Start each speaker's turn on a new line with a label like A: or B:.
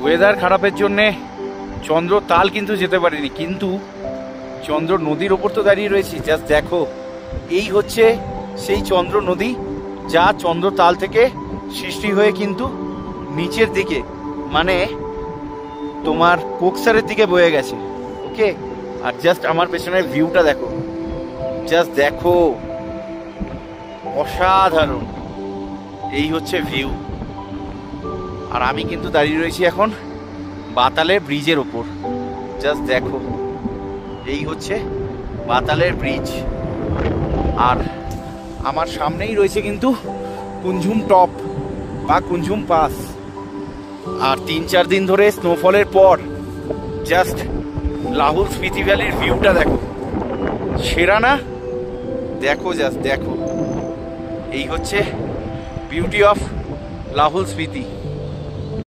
A: Weather খারাপের জন্যে চন্দ্র তাল কিন্তু যেতে পারিনি, কিন্তু চন্দ্র নদীর ওপর তো দাঁড়িয়ে রয়েছি। জাস্ট দেখো, এই হচ্ছে সেই চন্দ্র নদী যা চন্দ্র তাল থেকে সৃষ্টি হয়ে কিন্তু নিচের দিকে মানে তোমার কোকসারের দিকে বয়ে গেছে। ওকে, আর জাস্ট আমার পেছনের ভিউটা দেখো, জাস্ট দেখো, অসাধারণ। এই হচ্ছে ভিউ। আর আমি কিন্তু দাঁড়িয়ে রয়েছি এখন বাতালের ব্রিজের ওপর। জাস্ট দেখো, এই হচ্ছে বাতালের ব্রিজ। আর আমার সামনেই রয়েছে কিন্তু কুনঝুম টপ বা কুনঝুম পাস। আর 3-4 দিন ধরে স্নোফলের পর জাস্ট লাহুল স্পিতি ভ্যালির ভিউটা দেখো, সেরা না? দেখো, জাস্ট দেখো, এই হচ্ছে বিউটি অফ লাহুল স্পিতি।